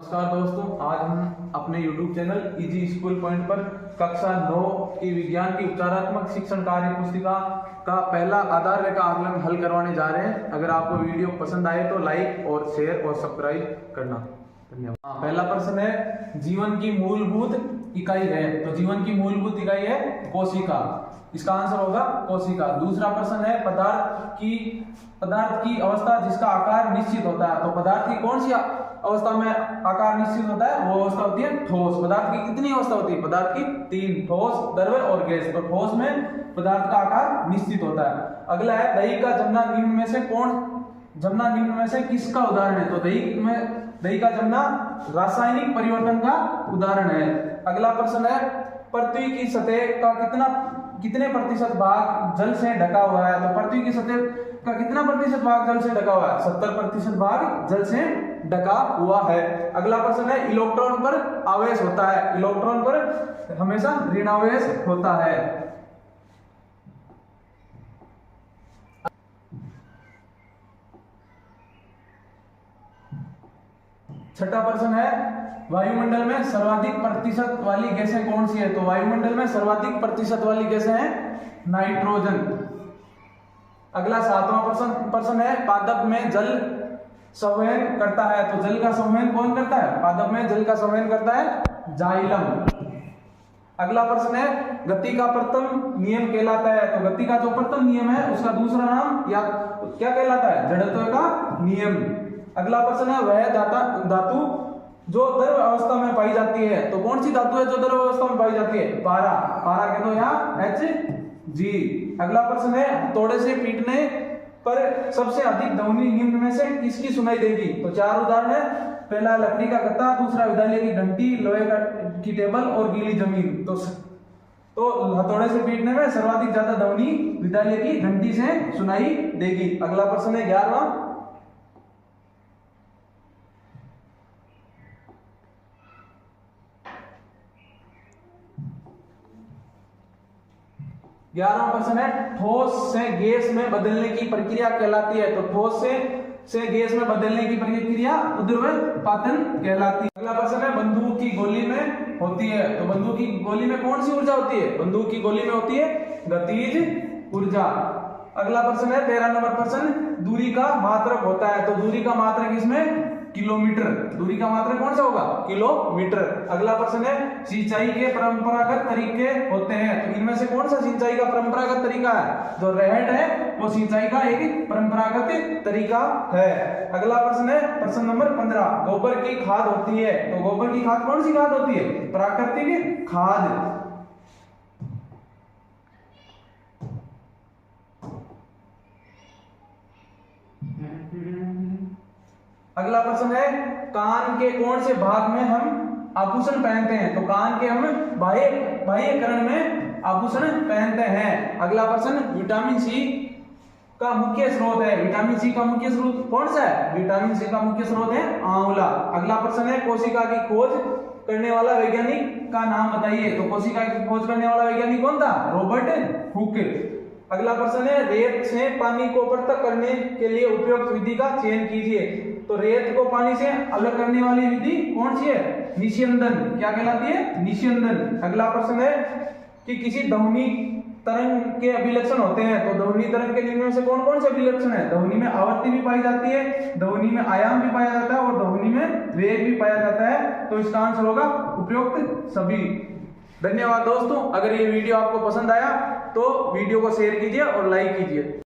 नमस्कार दोस्तों, आज हम अपने YouTube channel easy school point पर कक्षा 9 की विज्ञान की उपचारात्मक शिक्षण कार्य पुस्तिका का पहला आधार रेखा आकलन हल करवाने जा रहे हैं। अगर आपको वीडियो पसंद आए तो लाइक और शेयर और सब्सक्राइब करना। धन्यवाद। पहला प्रश्न है, जीवन की मूलभूत इकाई है, तो जीवन की मूलभूत इकाई है कोशिका। इसका आंसर होगा कोशिका। दूसरा प्रश्न है, पदार्थ की अवस्था जिसका आकार निश्चित होता है, तो पदार्थ की कौन सी अवस्था में आकार निश्चित होता है? वो अवस्था होती है ठोस। पदार्थ की कितनी अवस्था होती है? पदार्थ की 3, ठोस, द्रव्य और गैस। तो ठोस में पदार्थ का आकार निश्चित होता है। अगला है, दही का जमना निम्न में से किसका उदाहरण है? तो दही का जमना रासायनिक परिवर्तन का उदाहरण है। अगला प्रश्न है, पृथ्वी की सतह का कितने प्रतिशत भाग जल से ढका हुआ है? तो पृथ्वी की सतह का कितना प्रतिशत भाग जल से ढका हुआ है? 70% भाग जल से ढका हुआ है। अगला प्रश्न है, इलेक्ट्रॉन पर आवेश होता है, इलेक्ट्रॉन पर हमेशा ऋणावेश होता है। छठा प्रश्न है, वायुमंडल में सर्वाधिक प्रतिशत वाली गैसें कौन सी है? तो वायुमंडल में सर्वाधिक प्रतिशत वाली गैसें हैं नाइट्रोजन। अगला 7वां प्रश्न है, पादप में जल संवहन करता है, तो जल का संवहन कौन करता है? पादप में जल का संवहन करता है जाइलम। अगला प्रश्न है, गति का प्रथम नियम कहलाता है, तो गति का जो प्रथम नियम है उसका दूसरा नाम या क्या कहलाता है? जड़त्व का नियम। अगला प्रश्न है, वह धातु जो द्रव अवस्था में पाई जाती है, तो कौन सी धातु है जो द्रव अवस्था में पाई जाती है? पारा कह दो यहाँ Hg। अगला प्रश्न है, हथौड़े से पीटने पर सबसे अधिक ध्वनि निम्न में से किसकी सुनाई देगी? तो 4 उदाहरण है। पहला लकड़ी का गत्ता, दूसरा विद्यालय की घंटी, लोहे की टेबल और गीली जमीन। तो हथौड़े से पीटने में सर्वाधिक ज्यादा ध्वनि विद्यालय की घंटी से सुनाई देगी। अगला प्रश्न है 11वां, प्रश्न है, ठोस से गैस में बदलने की प्रक्रिया कहलाती है, तो ठोस से गैस में बदलने की प्रक्रिया उद्र्वपातन कहलाती है। अगला प्रश्न है, बंदूक की गोली में होती है, तो बंदूक की गोली में कौन सी ऊर्जा होती है? बंदूक की गोली में होती है गतिज ऊर्जा। अगला प्रश्न है 13 नंबर प्रश्न, दूरी का मात्रक होता है, तो दूरी का मात्रक इसमें किलोमीटर। दूरी का मात्रक कौन सा होगा? किलोमीटर। अगला प्रश्न है, सिंचाई के परंपरागत तरीके होते हैं, तो इनमें से कौन सा सिंचाई का परंपरागत तरीका है? जो रहट है वो सिंचाई का एक परंपरागत तरीका है। अगला प्रश्न है प्रश्न नंबर 15, गोबर की खाद होती है, तो गोबर की खाद कौन सी खाद होती है? प्राकृतिक खाद। अगला प्रश्न है, कान के कौन से भाग में हम आभूषण पहनते हैं? तो कान के हम बाह्य कर्ण में आभूषण पहनते हैं। अगला प्रश्न, विटामिन सी का मुख्य स्रोत है, विटामिन सी का मुख्य स्रोत कौन सा है? विटामिन सी का मुख्य स्रोत है आंवला। अगला प्रश्न है, कोशिका की खोज करने वाला वैज्ञानिक का नाम बताइए, तो कोशिका की खोज करने वाला वैज्ञानिक कौन था? Robert Hooke. अगला प्रश्न है, रेत से पानी को पृथक करने के लिए उपयुक्त विधि का चयन कीजिए, तो रेत को पानी से अलग करने वाली विधि कौन सी है? निस्यंदन। क्या कहलाती है? निस्यंदन। अगला प्रश्न है कि किसी ध्वनि तरंग के अभिलक्षण होते हैं, तो ध्वनि तरंग के निम्न में से कौन कौन से अभिलक्षण है? ध्वनि में आवृत्ति भी पाई जाती है, ध्वनि में आयाम भी पाया जाता है और ध्वनि में वेग भी पाया जाता है, तो इसका आंसर होगा उपयुक्त सभी। धन्यवाद दोस्तों। अगर ये वीडियो आपको पसंद आया तो वीडियो को शेयर कीजिए और लाइक कीजिए।